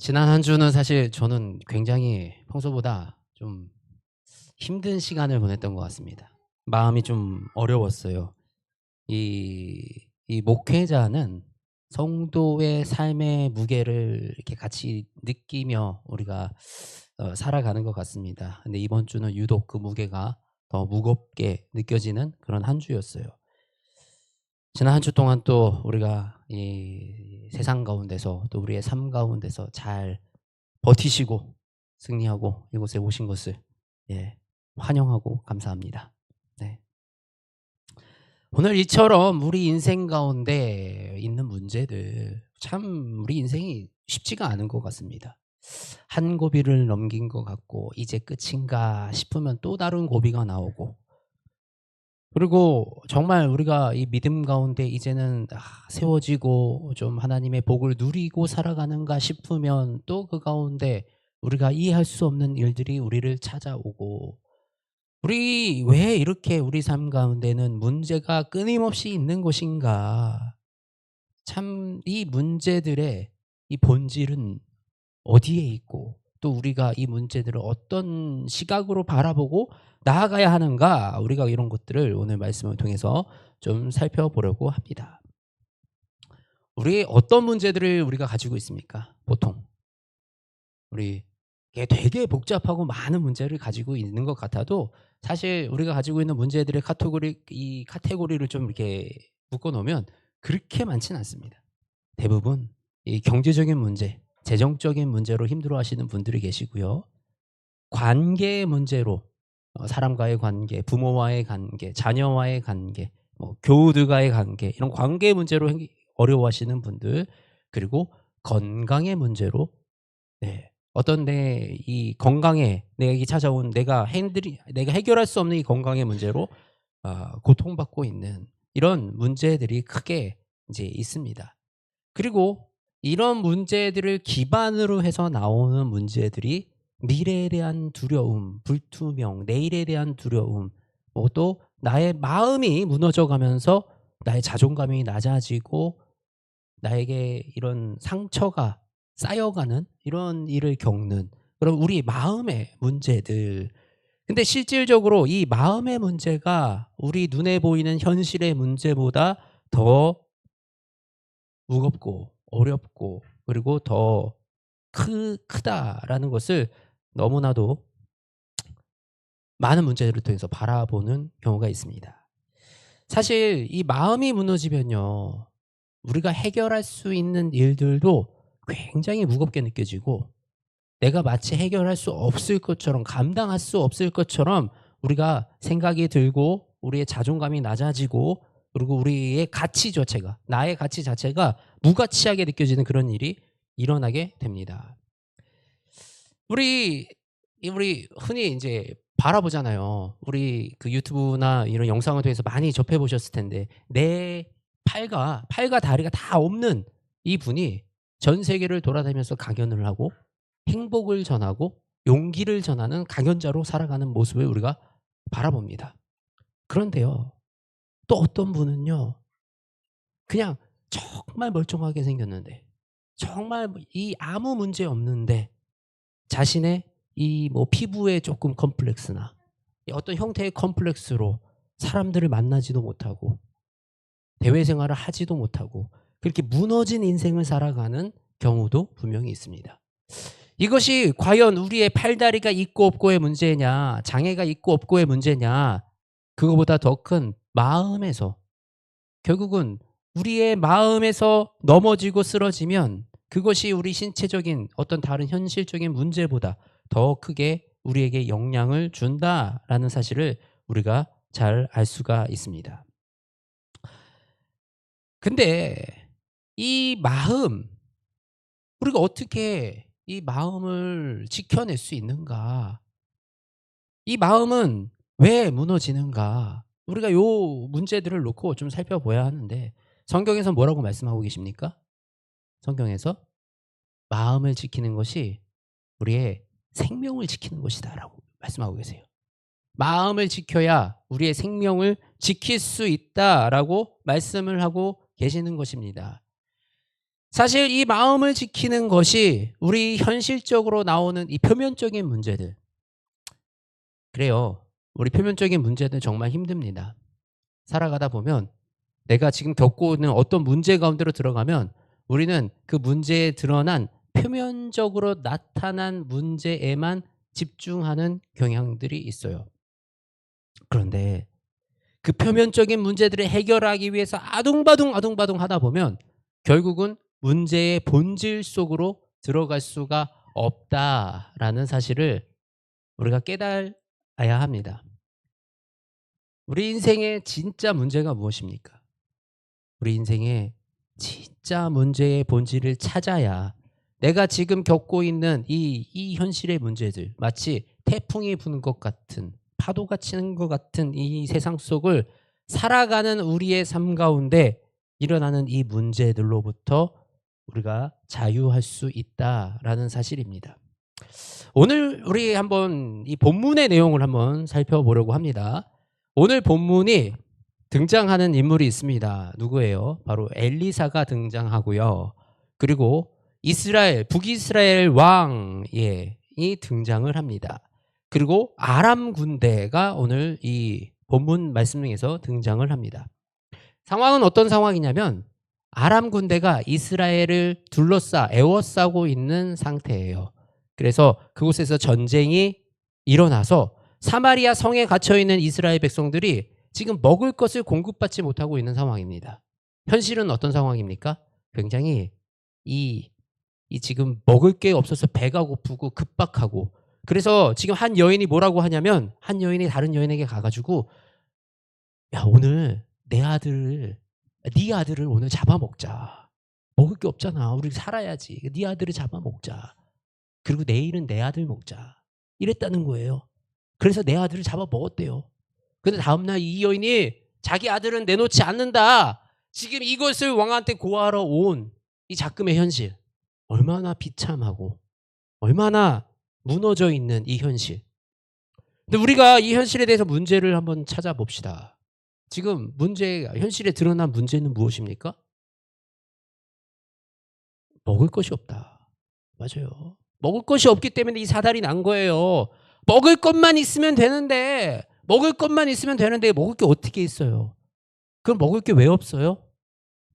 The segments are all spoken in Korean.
지난 한 주는 사실 저는 굉장히 평소보다 좀 힘든 시간을 보냈던 것 같습니다. 마음이 좀 어려웠어요. 이 목회자는 성도의 삶의 무게를 이렇게 같이 느끼며 우리가 살아가는 것 같습니다. 근데 이번 주는 유독 그 무게가 더 무겁게 느껴지는 그런 한 주였어요. 지난 한 주 동안 또 우리가 이 세상 가운데서 또 우리의 삶 가운데서 잘 버티시고 승리하고 이곳에 오신 것을 예 환영하고 감사합니다. 네. 오늘 이처럼 우리 인생 가운데 있는 문제들 참 우리 인생이 쉽지가 않은 것 같습니다. 한 고비를 넘긴 것 같고 '이제 끝인가?' 싶으면 또 다른 고비가 나오고 그리고 정말 우리가 이 믿음 가운데 이제는 세워지고 좀 하나님의 복을 누리고 살아가는가 싶으면 또 그 가운데 우리가 이해할 수 없는 일들이 우리를 찾아오고 우리 왜 이렇게 우리 삶 가운데는 문제가 끊임없이 있는 것인가. 참 이 문제들의 이 본질은 어디에 있고 또 우리가 이 문제들을 어떤 시각으로 바라보고 나아가야 하는가 우리가 이런 것들을 오늘 말씀을 통해서 좀 살펴보려고 합니다. 우리 어떤 문제들을 우리가 가지고 있습니까? 보통 우리 이게 되게 복잡하고 많은 문제를 가지고 있는 것 같아도 사실 우리가 가지고 있는 문제들의 카테고리를 좀 이렇게 묶어 놓으면 그렇게 많지는 않습니다. 대부분 이 경제적인 문제, 재정적인 문제로 힘들어하시는 분들이 계시고요. 관계의 문제로 사람과의 관계, 부모와의 관계, 자녀와의 관계, 뭐 교우들과의 관계 이런 관계 문제로 어려워하시는 분들 그리고 건강의 문제로 네 어떤 내 이 건강에 내게 찾아온 내가 해결할 수 없는 이 건강의 문제로 고통받고 있는 이런 문제들이 크게 이제 있습니다. 그리고 이런 문제들을 기반으로 해서 나오는 문제들이 미래에 대한 두려움, 불투명, 내일에 대한 두려움, 뭐 또 나의 마음이 무너져 가면서 나의 자존감이 낮아지고 나에게 이런 상처가 쌓여가는 이런 일을 겪는 그런 우리 마음의 문제들. 근데 실질적으로 이 마음의 문제가 우리 눈에 보이는 현실의 문제보다 더 무겁고 어렵고 그리고 더 크다라는 것을 너무나도 많은 문제들을 통해서 바라보는 경우가 있습니다. 사실 이 마음이 무너지면요. 우리가 해결할 수 있는 일들도 굉장히 무겁게 느껴지고 내가 마치 해결할 수 없을 것처럼 감당할 수 없을 것처럼 우리가 생각이 들고 우리의 자존감이 낮아지고 그리고 우리의 가치 자체가 나의 가치 자체가 무가치하게 느껴지는 그런 일이 일어나게 됩니다. 우리 우리 흔히 인제 바라보잖아요. 우리 그 유튜브나 이런 영상을 통해서 많이 접해 보셨을 텐데 내 팔과 다리가 다 없는 이분이 전 세계를 돌아다니면서 강연을 하고 행복을 전하고 용기를 전하는 강연자로 살아가는 모습을 우리가 바라봅니다. 그런데요. 또 어떤 분은요. 그냥 정말 멀쩡하게 생겼는데 정말 이 아무 문제 없는데 자신의 이 뭐 피부에 조금 컴플렉스나 이 어떤 형태의 컴플렉스로 사람들을 만나지도 못하고 대외 생활을 하지도 못하고 그렇게 무너진 인생을 살아가는 경우도 분명히 있습니다. 이것이 과연 우리의 팔다리가 있고 없고의 문제냐, 장애가 있고 없고의 문제냐, 그거보다 더 큰 마음에서 결국은 우리의 마음에서 넘어지고 쓰러지면 그것이 우리 신체적인 어떤 다른 현실적인 문제보다 더 크게 우리에게 영향을 준다라는 사실을 우리가 잘 알 수가 있습니다. 근데 이 마음, 우리가 어떻게 이 마음을 지켜낼 수 있는가? 이 마음은 왜 무너지는가? 우리가 요 문제들을 놓고 좀 살펴봐야 하는데 성경에서 뭐라고 말씀하고 계십니까? 성경에서 마음을 지키는 것이 우리의 생명을 지키는 것이다라고 말씀하고 계세요. 마음을 지켜야 우리의 생명을 지킬 수 있다라고 말씀을 하고 계시는 것입니다. 사실 이 마음을 지키는 것이 우리 현실적으로 나오는 이 표면적인 문제들. 그래요. 우리 표면적인 문제들 정말 힘듭니다. 살아가다 보면 내가 지금 겪고 있는 어떤 문제 가운데로 들어가면 우리는 그 문제에 드러난 표면적으로 나타난 문제에만 집중하는 경향들이 있어요. 그런데 그 표면적인 문제들을 해결하기 위해서 아둥바둥 하다 보면 결국은 문제의 본질 속으로 들어갈 수가 없다라는 사실을 우리가 깨달아야 합니다. 우리 인생의 진짜 문제가 무엇입니까? 우리 인생의 진짜 문제의 본질을 찾아야 내가 지금 겪고 있는 이 현실의 문제들, 마치 태풍이 부는 것 같은, 파도가 치는 것 같은 이 세상 속을 살아가는 우리의 삶 가운데 일어나는 이 문제들로부터 우리가 자유할 수 있다라는 사실입니다. 오늘 우리 한번 이 본문의 내용을 한번 살펴보려고 합니다. 오늘 본문이 등장하는 인물이 있습니다. 누구예요? 바로 엘리사가 등장하고요. 그리고 이스라엘, 북이스라엘 왕이 등장을 합니다. 그리고 아람 군대가 오늘 이 본문 말씀 중에서 등장을 합니다. 상황은 어떤 상황이냐면 아람 군대가 이스라엘을 에워싸고 있는 상태예요. 그래서 그곳에서 전쟁이 일어나서 사마리아 성에 갇혀 있는 이스라엘 백성들이 지금 먹을 것을 공급받지 못하고 있는 상황입니다. 현실은 어떤 상황입니까? 굉장히 이 지금 먹을 게 없어서 배가 고프고 급박하고, 그래서 지금 한 여인이 뭐라고 하냐면 한 여인이 다른 여인에게 가가지고 야, 오늘 네 아들을 오늘 잡아먹자. 먹을 게 없잖아. 우리 살아야지. 네 아들을 잡아먹자. 그리고 내일은 내 아들 먹자. 이랬다는 거예요. 그래서 내 아들을 잡아먹었대요. 근데 다음날 이 여인이 자기 아들은 내놓지 않는다. 지금 이것을 왕한테 고하러 온 이 작금의 현실. 얼마나 비참하고 얼마나 무너져 있는 이 현실. 근데 우리가 이 현실에 대해서 문제를 한번 찾아봅시다. 지금 현실에 드러난 문제는 무엇입니까? 먹을 것이 없다. 맞아요. 먹을 것이 없기 때문에 이 사달이 난 거예요. 먹을 것만 있으면 되는데 먹을 게 어떻게 있어요? 그럼 먹을 게 왜 없어요?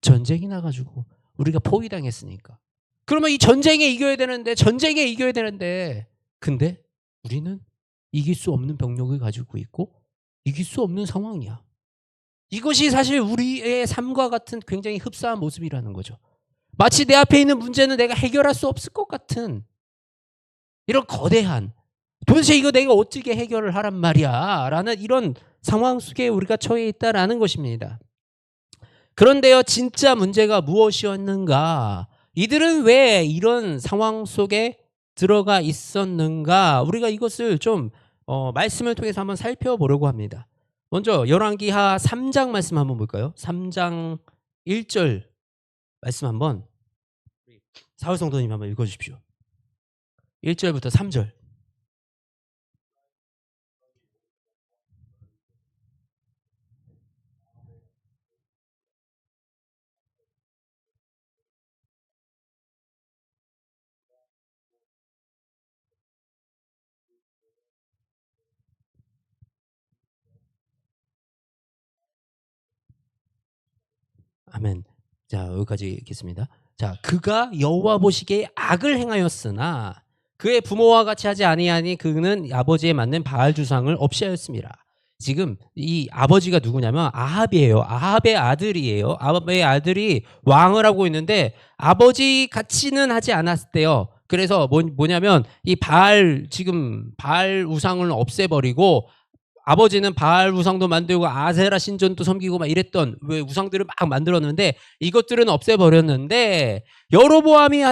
전쟁이 나가지고 우리가 포위당했으니까. 그러면 이 전쟁에 이겨야 되는데 근데 우리는 이길 수 없는 병력을 가지고 있고 이길 수 없는 상황이야. 이것이 사실 우리의 삶과 같은 굉장히 흡사한 모습이라는 거죠. 마치 내 앞에 있는 문제는 내가 해결할 수 없을 것 같은 이런 거대한, 도대체 이거 내가 어떻게 해결을 하란 말이야 라는 이런 상황 속에 우리가 처해 있다라는 것입니다. 그런데요, 진짜 문제가 무엇이었는가? 이들은 왜 이런 상황 속에 들어가 있었는가? 우리가 이것을 좀 말씀을 통해서 한번 살펴보려고 합니다. 먼저 열왕기하 3장 말씀 한번 볼까요? 3장 1절 말씀 한번 사울 성도님 한번 읽어주십시오. 1절부터 3절. 아멘. 자, 여기까지 읽겠습니다. 자, 그가 여호와 보시기에 악을 행하였으나 그의 부모와 같이 하지 아니하니 그는 아버지에 맞는 바알 주상을 없이 하였습니다. 지금 이 아버지가 누구냐면 아합이에요. 아합의 아들이에요. 아합의 아들이 왕을 하고 있는데 아버지 같이는 하지 않았대요. 그래서 뭐냐면 이 지금 바알 우상을 없애버리고, 아버지는 바알 우상도 만들고 아세라 신전도 섬기고 막 이랬던 왜 우상들을 막 만들었는데 이것들은 없애버렸는데, 여로보암이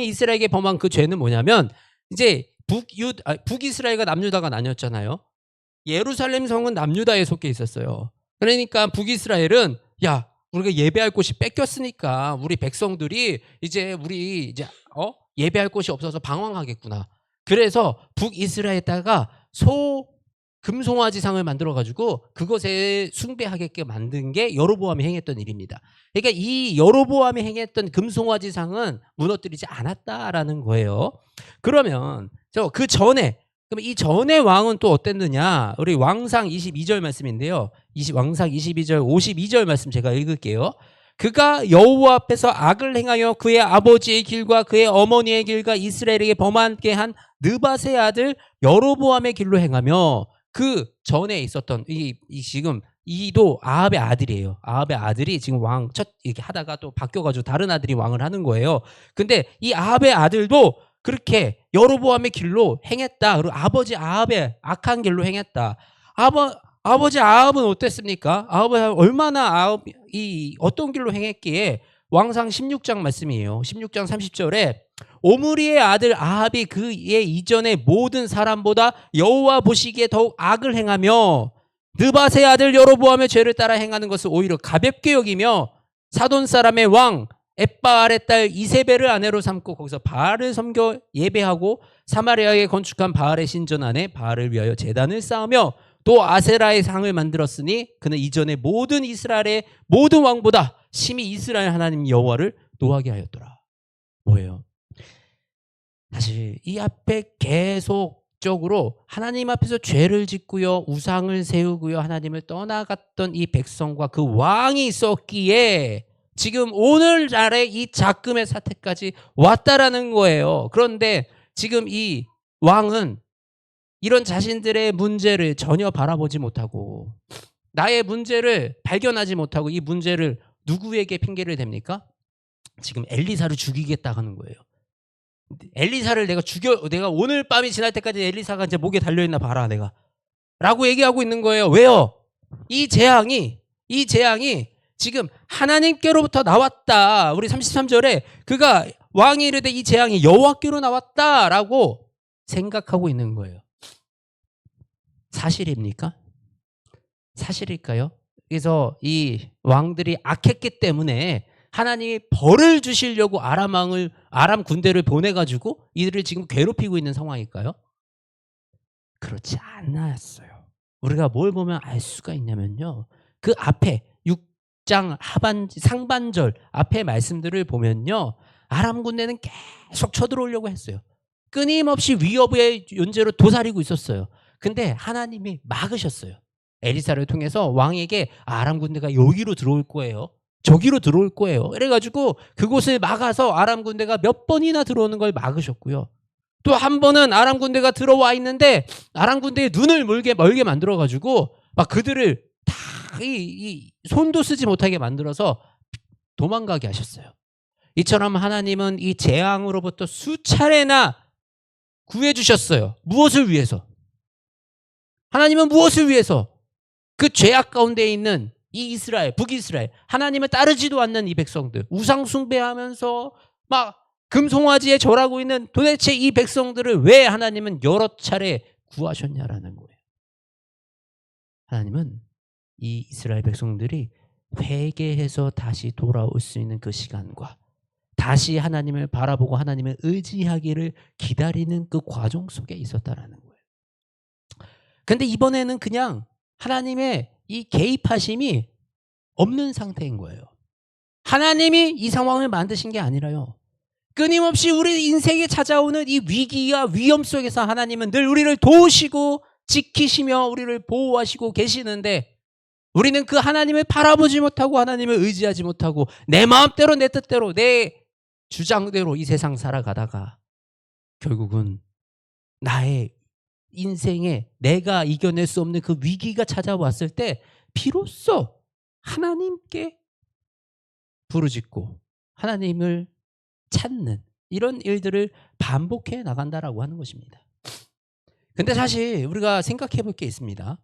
이스라엘에게 범한 그 죄는 뭐냐면 이제 북이스라엘과 남유다가 나뉘었잖아요. 예루살렘 성은 남유다에 속해 있었어요. 그러니까 북이스라엘은 야, 우리가 예배할 곳이 뺏겼으니까 우리 백성들이 이제 예배할 곳이 없어서 방황하겠구나. 그래서 북이스라엘에다가 금송아지상을 만들어 가지고 그것에 숭배하게끔 만든 게 여로보암이 행했던 일입니다. 그러니까 이 여로보암이 행했던 금송아지상은 무너뜨리지 않았다라는 거예요. 그러면 그 전에, 그럼 이 전의 왕은 또 어땠느냐? 우리 왕상 22절 말씀인데요. 왕상 22절 52절 말씀 제가 읽을게요. 그가 여호와 앞에서 악을 행하여 그의 아버지의 길과 그의 어머니의 길과 이스라엘에게 범하게 한 느밧의 아들 여로보암의 길로 행하며, 그 전에 있었던 지금 이도 아합의 아들이에요. 아합의 아들이 지금 왕 이렇게 하다가 또 바뀌어가지고 다른 아들이 왕을 하는 거예요. 근데 이 아합의 아들도 그렇게 여로보암의 길로 행했다. 그리고 아버지 아합의 악한 길로 행했다. 아버지 아합은 어땠습니까? 아합은 얼마나 어떤 길로 행했기에 왕상 16장 말씀이에요. 16장 30절에 오므리의 아들 아합이 그의 이전의 모든 사람보다 여호와 보시기에 더욱 악을 행하며 느밧의 아들 여로보암의 죄를 따라 행하는 것을 오히려 가볍게 여기며 사돈 사람의 왕 엣바알의 딸 이세벨을 아내로 삼고 거기서 바알을 섬겨 예배하고 사마리아에 건축한 바알의 신전 안에 바알을 위하여 제단을 쌓으며 또 아세라의 상을 만들었으니 그는 이전에 모든 이스라엘의 모든 왕보다 심히 이스라엘 하나님 여호와를 노하게 하였더라. 뭐예요? 사실 이 앞에 계속적으로 하나님 앞에서 죄를 짓고요, 우상을 세우고요, 하나님을 떠나갔던 이 백성과 그 왕이 있었기에 지금 오늘날의 이 작금의 사태까지 왔다라는 거예요. 그런데 지금 이 왕은 이런 자신들의 문제를 전혀 바라보지 못하고 나의 문제를 발견하지 못하고 이 문제를 누구에게 핑계를 댑니까? 지금 엘리사를 죽이겠다 하는 거예요. 엘리사를 내가 오늘 밤이 지날 때까지 엘리사가 이제 목에 달려있나 봐라 내가 라고 얘기하고 있는 거예요. 왜요? 이 재앙이 지금 하나님께로부터 나왔다. 우리 33절에 그가 왕이 이르되 이 재앙이 여호와께로 나왔다라고 생각하고 있는 거예요. 사실입니까? 사실일까요? 그래서 이 왕들이 악했기 때문에 하나님이 벌을 주시려고 아람 군대를 보내가지고 이들을 지금 괴롭히고 있는 상황일까요? 그렇지 않았어요. 우리가 뭘 보면 알 수가 있냐면요, 그 앞에 6장 상반절 앞에 말씀들을 보면요, 아람 군대는 계속 쳐들어오려고 했어요. 끊임없이 위협의 연재로 도사리고 있었어요. 근데 하나님이 막으셨어요. 엘리사를 통해서 왕에게 아람 군대가 여기로 들어올 거예요, 저기로 들어올 거예요. 그래가지고 그곳을 막아서 아람 군대가 몇 번이나 들어오는 걸 막으셨고요. 또 한 번은 아람 군대가 들어와 있는데 아람 군대의 눈을 멀게 만들어가지고 막 그들을 다 손도 쓰지 못하게 만들어서 도망가게 하셨어요. 이처럼 하나님은 이 재앙으로부터 수차례나 구해주셨어요. 무엇을 위해서? 하나님은 무엇을 위해서? 그 죄악 가운데 있는 이 이스라엘, 북이스라엘, 하나님을 따르지도 않는 이 백성들, 우상 숭배하면서 막 금송아지에 절하고 있는 도대체 이 백성들을 왜 하나님은 여러 차례 구하셨냐라는 거예요. 하나님은 이 이스라엘 백성들이 회개해서 다시 돌아올 수 있는 그 시간과 다시 하나님을 바라보고 하나님을 의지하기를 기다리는 그 과정 속에 있었다라는 거예요. 근데 이번에는 그냥 하나님의 이 개입하심이 없는 상태인 거예요. 하나님이 이 상황을 만드신 게 아니라요, 끊임없이 우리 인생에 찾아오는 이 위기와 위험 속에서 하나님은 늘 우리를 도우시고 지키시며 우리를 보호하시고 계시는데 우리는 그 하나님을 바라보지 못하고 하나님을 의지하지 못하고 내 마음대로 내 뜻대로 내 주장대로 이 세상 살아가다가 결국은 나의 인생에 내가 이겨낼 수 없는 그 위기가 찾아왔을 때 비로소 하나님께 부르짖고 하나님을 찾는 이런 일들을 반복해 나간다라고 하는 것입니다. 근데 사실 우리가 생각해 볼 게 있습니다.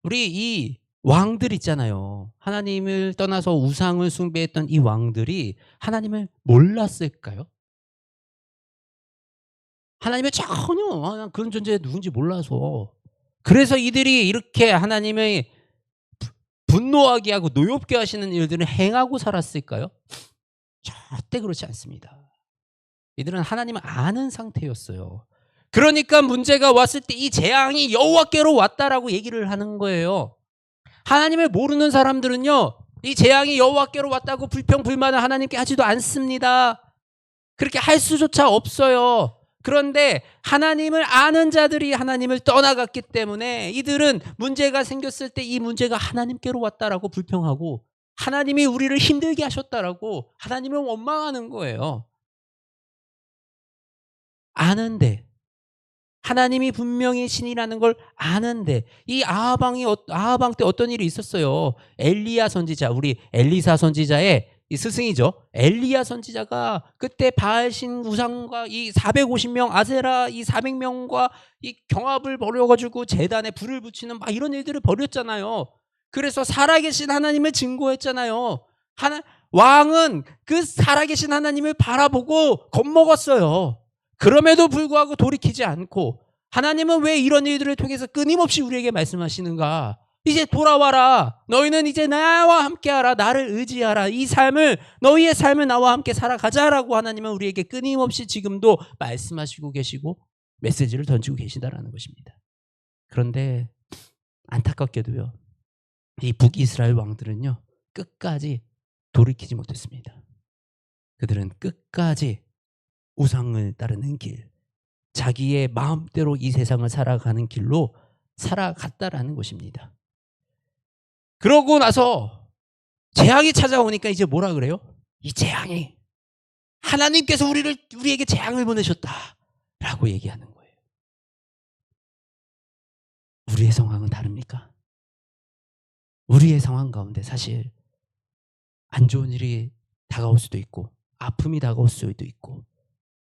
우리 이 왕들 있잖아요. 하나님을 떠나서 우상을 숭배했던 이 왕들이 하나님을 몰랐을까요? 하나님을 전혀 그런 존재 누군지 몰라서 그래서 이들이 이렇게 하나님의 분노하게 하고 노엽게 하시는 일들을 행하고 살았을까요? 절대 그렇지 않습니다. 이들은 하나님을 아는 상태였어요. 그러니까 문제가 왔을 때 이 재앙이 여호와께로 왔다라고 얘기를 하는 거예요. 하나님을 모르는 사람들은요, 이 재앙이 여호와께로 왔다고 불평불만을 하나님께 하지도 않습니다. 그렇게 할 수조차 없어요. 그런데 하나님을 아는 자들이 하나님을 떠나갔기 때문에 이들은 문제가 생겼을 때 이 문제가 하나님께로 왔다라고 불평하고, 하나님이 우리를 힘들게 하셨다라고 하나님을 원망하는 거예요. 아는데, 하나님이 분명히 신이라는 걸 아는데, 이 아하방 때 어떤 일이 있었어요. 엘리야 선지자, 우리 엘리사 선지자의 이 스승이죠. 엘리야 선지자가 그때 바알신 우상과 이 450명 아세라 이 400명과 이 경합을 벌여가지고 제단에 불을 붙이는 막 이런 일들을 벌였잖아요. 그래서 살아계신 하나님을 증거했잖아요. 왕은 그 살아계신 하나님을 바라보고 겁먹었어요. 그럼에도 불구하고 돌이키지 않고, 하나님은 왜 이런 일들을 통해서 끊임없이 우리에게 말씀하시는가? 이제 돌아와라. 너희는 이제 나와 함께하라. 나를 의지하라. 이 삶을, 너희의 삶을 나와 함께 살아가자라고 하나님은 우리에게 끊임없이 지금도 말씀하시고 계시고 메시지를 던지고 계신다라는 것입니다. 그런데 안타깝게도요, 이 북이스라엘 왕들은요, 끝까지 돌이키지 못했습니다. 그들은 끝까지 우상을 따르는 길, 자기의 마음대로 이 세상을 살아가는 길로 살아갔다라는 것입니다. 그러고 나서 재앙이 찾아오니까 이제 뭐라 그래요? 이 재앙이 하나님께서 우리에게 재앙을 보내셨다라고 얘기하는 거예요. 우리의 상황은 다릅니까? 우리의 상황 가운데 사실 안 좋은 일이 다가올 수도 있고, 아픔이 다가올 수도 있고,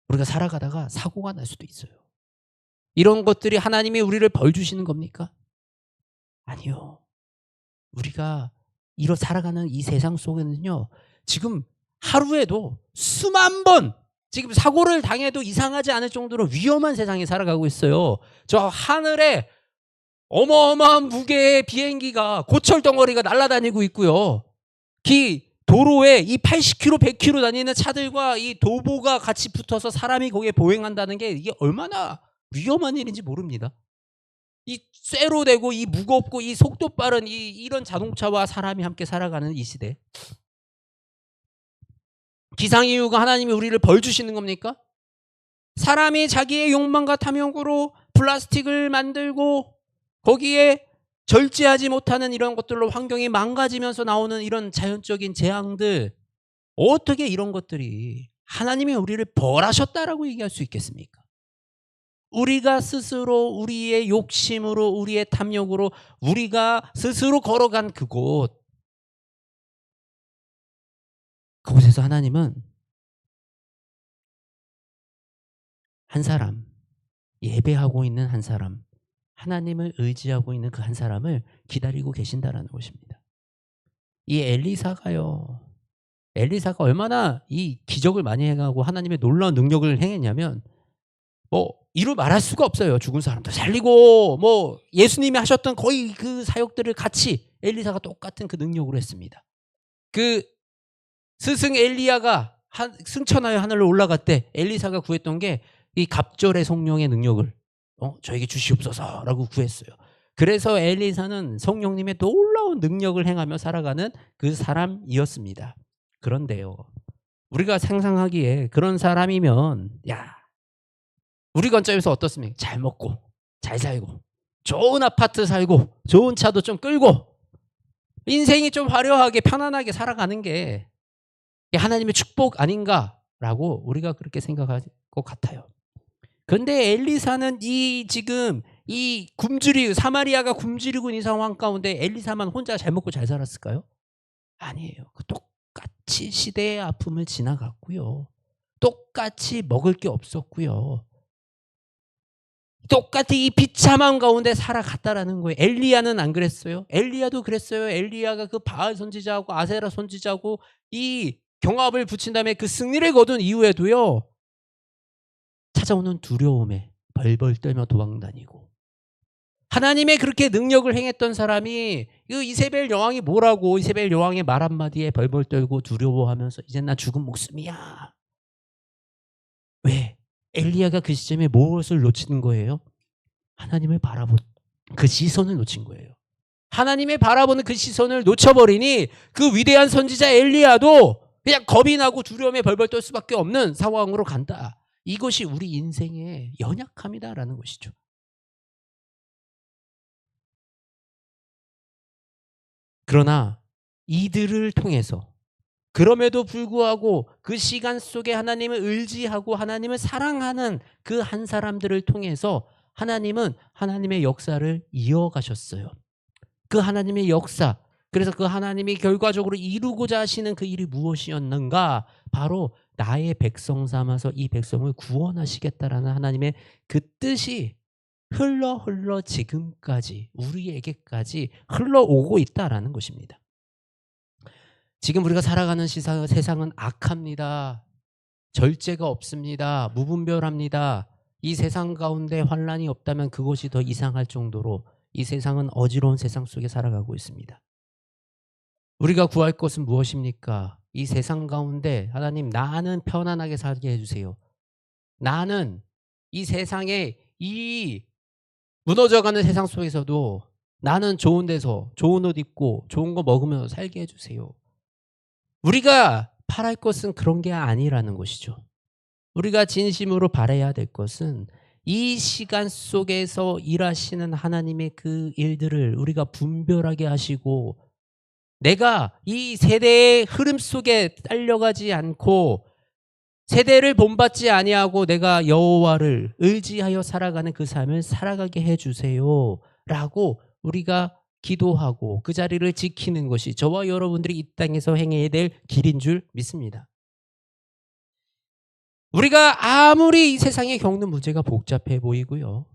우리가 살아가다가 사고가 날 수도 있어요. 이런 것들이 하나님이 우리를 벌 주시는 겁니까? 아니요. 우리가 살아가는 이 세상 속에는요, 지금 하루에도 수만 번 지금 사고를 당해도 이상하지 않을 정도로 위험한 세상에 살아가고 있어요. 저 하늘에 어마어마한 무게의 비행기가, 고철 덩어리가 날아다니고 있고요. 도로에 이 80km, 100km 다니는 차들과 이 도보가 같이 붙어서 사람이 거기에 보행한다는 게 이게 얼마나 위험한 일인지 모릅니다. 이 쇠로 되고 이 무겁고 이 속도 빠른 이런 자동차와 사람이 함께 살아가는 이 시대. 기상이유가 하나님이 우리를 벌 주시는 겁니까? 사람이 자기의 욕망과 탐욕으로 플라스틱을 만들고 거기에 절제하지 못하는 이런 것들로 환경이 망가지면서 나오는 이런 자연적인 재앙들, 어떻게 이런 것들이 하나님이 우리를 벌하셨다라고 얘기할 수 있겠습니까? 우리가 스스로 우리의 욕심으로, 우리의 탐욕으로 우리가 스스로 걸어간 그곳에서 하나님은 한 사람, 예배하고 있는 한 사람, 하나님을 의지하고 있는 그 한 사람을 기다리고 계신다라는 것입니다. 이 엘리사가 얼마나 이 기적을 많이 행하고 하나님의 놀라운 능력을 행했냐면, 이루 말할 수가 없어요. 죽은 사람도 살리고, 예수님이 하셨던 거의 그 사역들을 같이 엘리사가 똑같은 그 능력으로 했습니다. 그 스승 엘리야가 승천하여 하늘로 올라갈 때 엘리사가 구했던 게 이 갑절의 성령의 능력을 저에게 주시옵소서라고 구했어요. 그래서 엘리사는 성령님의 놀라운 능력을 행하며 살아가는 그 사람이었습니다. 그런데요, 우리가 상상하기에 그런 사람이면, 우리 관점에서 어떻습니까? 잘 먹고 잘 살고 좋은 아파트 살고 좋은 차도 좀 끌고 인생이 좀 화려하게 편안하게 살아가는 게 하나님의 축복 아닌가라고 우리가 그렇게 생각할 것 같아요. 그런데 엘리사는 지금 사마리아가 굶주리고 있는 상황 가운데 엘리사만 혼자 잘 먹고 잘 살았을까요? 아니에요. 똑같이 시대의 아픔을 지나갔고요. 똑같이 먹을 게 없었고요. 똑같이 이 비참한 가운데 살아갔다라는 거예요. 엘리야는 안 그랬어요? 엘리야도 그랬어요. 엘리야가 그 바알 선지자하고 아세라 선지자하고 이 경합을 붙인 다음에 그 승리를 거둔 이후에도요, 찾아오는 두려움에 벌벌 떨며 도망다니고, 하나님의 그렇게 능력을 행했던 사람이 그 이세벨 여왕이 뭐라고, 이세벨 여왕의 말 한마디에 벌벌 떨고 두려워하면서 이제 나 죽은 목숨이야. 왜? 엘리야가 그 시점에 무엇을 놓치는 거예요? 하나님을 바라본 그 시선을 놓친 거예요. 하나님의 바라보는 그 시선을 놓쳐버리니 그 위대한 선지자 엘리야도 그냥 겁이 나고 두려움에 벌벌 떨 수밖에 없는 상황으로 간다. 이것이 우리 인생의 연약함이다라는 것이죠. 그러나 이들을 통해서 그럼에도 불구하고 그 시간 속에 하나님을 의지하고 하나님을 사랑하는 그 한 사람들을 통해서 하나님은 하나님의 역사를 이어가셨어요. 그 하나님의 역사, 그래서 그 하나님이 결과적으로 이루고자 하시는 그 일이 무엇이었는가? 바로 나의 백성 삼아서 이 백성을 구원하시겠다라는 하나님의 그 뜻이 흘러 지금까지 우리에게까지 흘러오고 있다라는 것입니다. 지금 우리가 살아가는 세상은 악합니다. 절제가 없습니다. 무분별합니다. 이 세상 가운데 환난이 없다면 그것이 더 이상할 정도로 이 세상은 어지러운 세상 속에 살아가고 있습니다. 우리가 구할 것은 무엇입니까? 이 세상 가운데 하나님, 나는 편안하게 살게 해주세요. 나는 이 세상에 이 무너져가는 세상 속에서도 나는 좋은 데서 좋은 옷 입고 좋은 거 먹으면서 살게 해주세요. 우리가 바랄 것은 그런 게 아니라는 것이죠. 우리가 진심으로 바라야 될 것은 이 시간 속에서 일하시는 하나님의 그 일들을 우리가 분별하게 하시고, 내가 이 세대의 흐름 속에 딸려가지 않고 세대를 본받지 아니하고 내가 여호와를 의지하여 살아가는 그 삶을 살아가게 해주세요 라고 우리가 기도하고 그 자리를 지키는 것이 저와 여러분들이 이 땅에서 행해야 될 길인 줄 믿습니다. 우리가 아무리 이 세상에 겪는 문제가 복잡해 보이고요,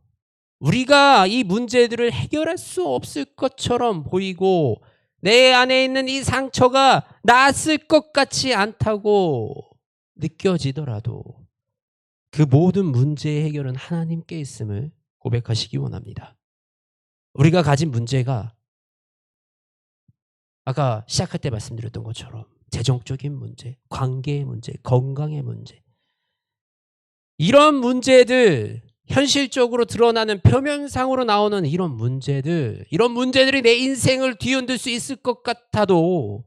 우리가 이 문제들을 해결할 수 없을 것처럼 보이고 내 안에 있는 이 상처가 낫을 것 같지 않다고 느껴지더라도 그 모든 문제의 해결은 하나님께 있음을 고백하시기 원합니다. 우리가 가진 문제가 아까 시작할 때 말씀드렸던 것처럼 재정적인 문제, 관계의 문제, 건강의 문제, 이런 문제들, 현실적으로 드러나는 표면상으로 나오는 이런 문제들이 내 인생을 뒤흔들 수 있을 것 같아도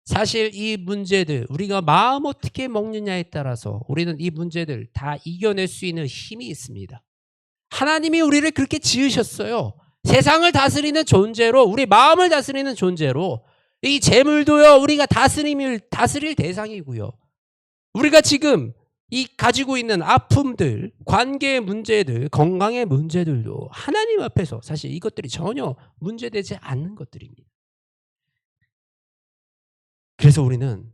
사실 이 문제들, 우리가 마음 어떻게 먹느냐에 따라서 우리는 이 문제들 다 이겨낼 수 있는 힘이 있습니다. 하나님이 우리를 그렇게 지으셨어요. 세상을 다스리는 존재로, 우리 마음을 다스리는 존재로. 이 재물도요, 우리가 다스릴 대상이고요. 우리가 지금 이 가지고 있는 아픔들, 관계의 문제들, 건강의 문제들도 하나님 앞에서 사실 이것들이 전혀 문제되지 않는 것들입니다. 그래서 우리는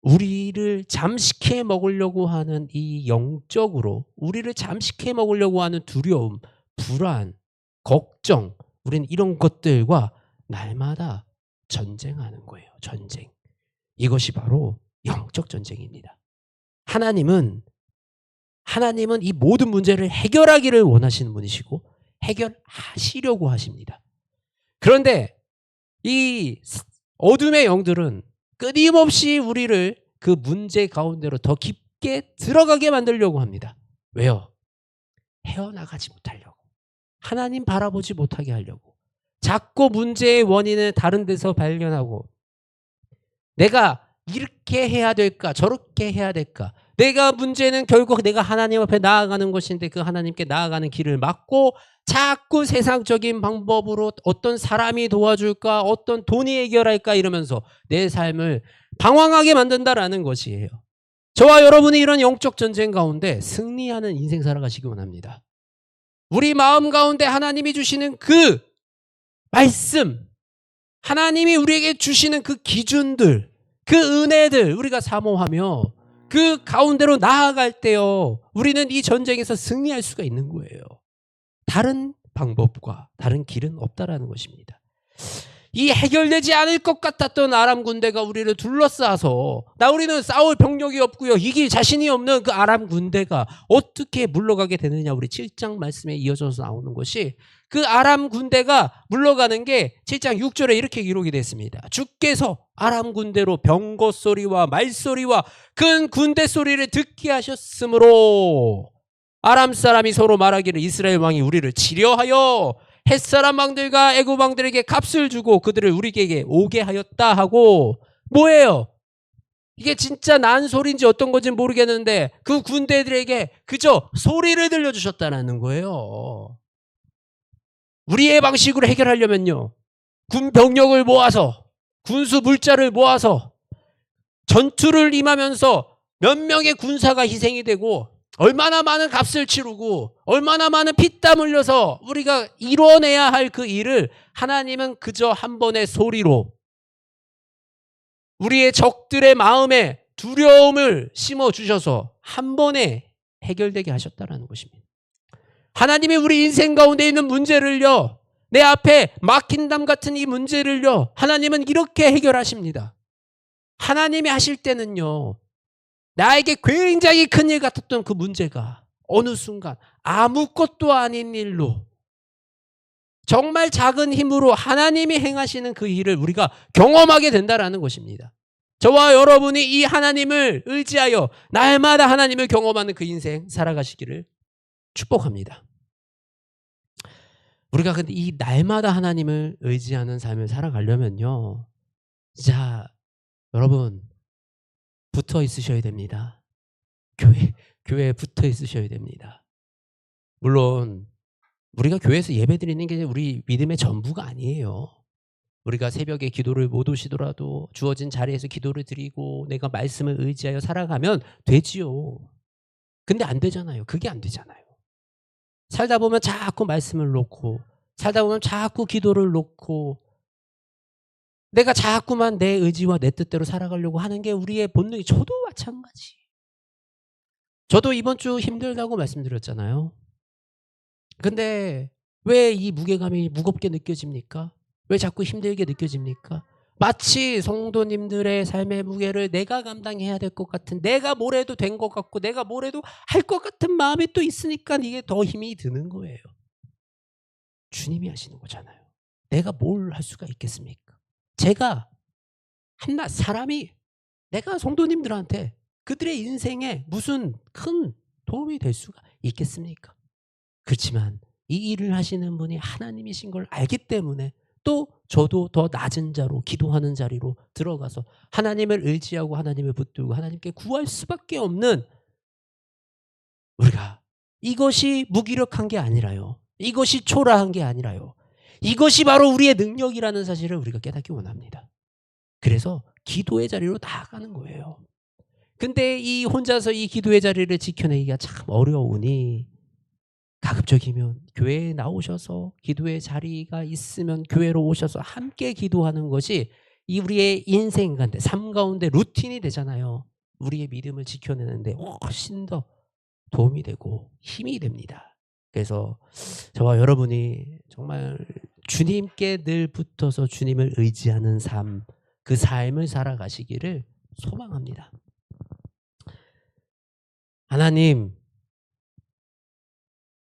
우리를 잠식해 먹으려고 하는 이 영적으로 우리를 잠식해 먹으려고 하는 두려움, 불안, 걱정, 우리는 이런 것들과 날마다 전쟁하는 거예요. 전쟁. 이것이 바로 영적 전쟁입니다. 하나님은 이 모든 문제를 해결하기를 원하시는 분이시고 해결하시려고 하십니다. 그런데 이 어둠의 영들은 끊임없이 우리를 그 문제 가운데로 더 깊게 들어가게 만들려고 합니다. 왜요? 헤어나가지 못하려고. 하나님 바라보지 못하게 하려고. 자꾸 문제의 원인을 다른 데서 발견하고, 내가 이렇게 해야 될까? 저렇게 해야 될까? 문제는 결국 내가 하나님 앞에 나아가는 것인데 그 하나님께 나아가는 길을 막고 자꾸 세상적인 방법으로 어떤 사람이 도와줄까? 어떤 돈이 해결할까? 이러면서 내 삶을 방황하게 만든다라는 것이에요. 저와 여러분이 이런 영적 전쟁 가운데 승리하는 인생 살아가시기 원합니다. 우리 마음 가운데 하나님이 주시는 그 말씀, 하나님이 우리에게 주시는 그 기준들, 그 은혜들 우리가 사모하며 그 가운데로 나아갈 때요, 우리는 이 전쟁에서 승리할 수가 있는 거예요. 다른 방법과 다른 길은 없다라는 것입니다. 이 해결되지 않을 것 같았던 아람 군대가 우리를 둘러싸서 우리는 싸울 병력이 없고요, 이길 자신이 없는 그 아람 군대가 어떻게 물러가게 되느냐, 우리 7장 말씀에 이어져서 나오는 것이, 그 아람 군대가 물러가는 게 7장 6절에 이렇게 기록이 됐습니다. 주께서 아람 군대로 병거 소리와 말소리와 큰 군대 소리를 듣게 하셨으므로 아람 사람이 서로 말하기를 이스라엘 왕이 우리를 치려하여 햇사람 왕들과 애굽 왕들에게 값을 주고 그들을 우리에게 오게 하였다 하고, 뭐예요? 이게 진짜 난 소리인지 어떤 건지 모르겠는데 그 군대들에게 그저 소리를 들려주셨다는 거예요. 우리의 방식으로 해결하려면요, 군 병력을 모아서, 군수 물자를 모아서 전투를 임하면서 몇 명의 군사가 희생이 되고 얼마나 많은 값을 치르고 얼마나 많은 피땀 흘려서 우리가 이뤄내야 할 그 일을 하나님은 그저 한 번의 소리로 우리의 적들의 마음에 두려움을 심어주셔서 한 번에 해결되게 하셨다는 것입니다. 하나님이 우리 인생 가운데 있는 문제를요, 내 앞에 막힌 담 같은 이 문제를요, 하나님은 이렇게 해결하십니다. 하나님이 하실 때는요, 나에게 굉장히 큰일 같았던 그 문제가 어느 순간 아무것도 아닌 일로, 정말 작은 힘으로 하나님이 행하시는 그 일을 우리가 경험하게 된다는 것입니다. 저와 여러분이 이 하나님을 의지하여 날마다 하나님을 경험하는 그 인생 살아가시기를 축복합니다. 우리가 근데 이 날마다 하나님을 의지하는 삶을 살아가려면요, 자, 여러분 붙어 있으셔야 됩니다. 교회에 붙어 있으셔야 됩니다. 물론 우리가 교회에서 예배 드리는 게 우리 믿음의 전부가 아니에요. 우리가 새벽에 기도를 못 오시더라도 주어진 자리에서 기도를 드리고 내가 말씀을 의지하여 살아가면 되지요. 근데 안 되잖아요. 그게 안 되잖아요. 살다 보면 자꾸 말씀을 놓고, 살다 보면 자꾸 기도를 놓고, 내가 자꾸만 내 의지와 내 뜻대로 살아가려고 하는 게 우리의 본능이, 저도 마찬가지. 저도 이번 주 힘들다고 말씀드렸잖아요. 근데 왜 이 무게감이 무겁게 느껴집니까? 왜 자꾸 힘들게 느껴집니까? 마치 성도님들의 삶의 무게를 내가 감당해야 될 것 같은, 내가 뭘 해도 된 것 같고 내가 뭘 해도 할 것 같은 마음이 또 있으니까 이게 더 힘이 드는 거예요. 주님이 하시는 거잖아요. 내가 뭘 할 수가 있겠습니까? 제가 한낱 사람이 내가 성도님들한테 그들의 인생에 무슨 큰 도움이 될 수가 있겠습니까? 그렇지만 이 일을 하시는 분이 하나님이신 걸 알기 때문에 또 저도 더 낮은 자로, 기도하는 자리로 들어가서 하나님을 의지하고 하나님을 붙들고 하나님께 구할 수밖에 없는, 우리가 이것이 무기력한 게 아니라요, 이것이 초라한 게 아니라요, 이것이 바로 우리의 능력이라는 사실을 우리가 깨닫기 원합니다. 그래서 기도의 자리로 나아가는 거예요. 근데 이 혼자서 이 기도의 자리를 지켜내기가 참 어려우니 가급적이면 교회에 나오셔서 기도의 자리가 있으면 교회로 오셔서 함께 기도하는 것이 이 우리의 인생 가운데, 삶 가운데 루틴이 되잖아요. 우리의 믿음을 지켜내는데 훨씬 더 도움이 되고 힘이 됩니다. 그래서 저와 여러분이 정말 주님께 늘 붙어서 주님을 의지하는 삶, 그 삶을 살아가시기를 소망합니다. 하나님,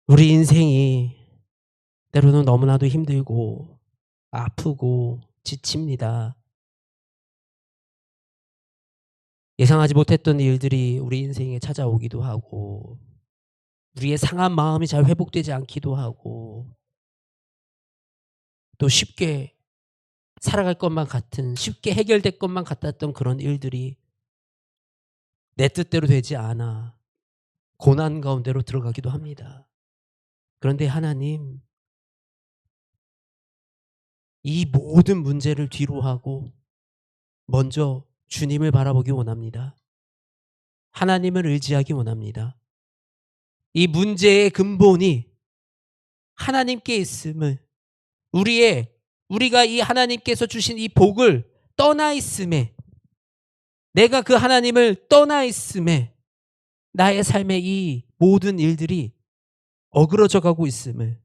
우리 인생이 때로는 너무나도 힘들고 아프고 지칩니다. 예상하지 못했던 일들이 우리 인생에 찾아오기도 하고, 우리의 상한 마음이 잘 회복되지 않기도 하고, 또 쉽게 살아갈 것만 같은, 쉽게 해결될 것만 같았던 그런 일들이 내 뜻대로 되지 않아 고난 가운데로 들어가기도 합니다. 그런데 하나님, 이 모든 문제를 뒤로 하고 먼저 주님을 바라보기 원합니다. 하나님을 의지하기 원합니다. 이 문제의 근본이 하나님께 있음을, 우리가 이 하나님께서 주신 이 복을 떠나 있음에, 내가 그 하나님을 떠나 있음에 나의 삶의 이 모든 일들이 어그러져 가고 있음을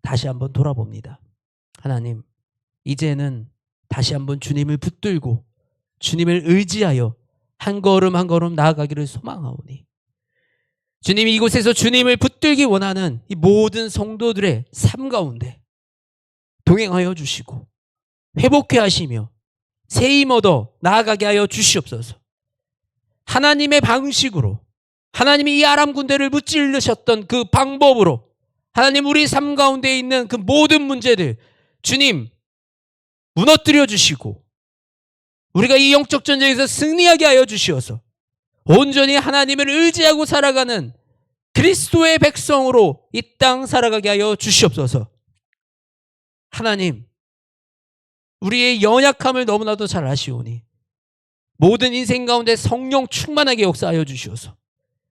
다시 한번 돌아봅니다. 하나님, 이제는 다시 한번 주님을 붙들고 주님을 의지하여 한 걸음 한 걸음 나아가기를 소망하오니, 주님이 이곳에서 주님을 붙들기 원하는 이 모든 성도들의 삶 가운데 동행하여 주시고 회복해 하시며 새 힘 얻어 나아가게 하여 주시옵소서. 하나님의 방식으로, 하나님이 이 아람 군대를 무찌르셨던 그 방법으로 하나님 우리 삶 가운데 있는 그 모든 문제들 주님 무너뜨려 주시고 우리가 이 영적 전쟁에서 승리하게 하여 주시어서 온전히 하나님을 의지하고 살아가는 그리스도의 백성으로 이 땅 살아가게 하여 주시옵소서. 하나님, 우리의 연약함을 너무나도 잘 아시오니 모든 인생 가운데 성령 충만하게 역사하여 주시옵소서.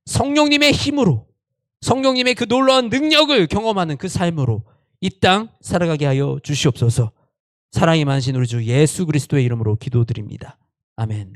성령님의 힘으로 성령님의 그 놀라운 능력을 경험하는 그 삶으로 이 땅 살아가게 하여 주시옵소서. 사랑이 많으신 우리 주 예수 그리스도의 이름으로 기도드립니다. 아멘.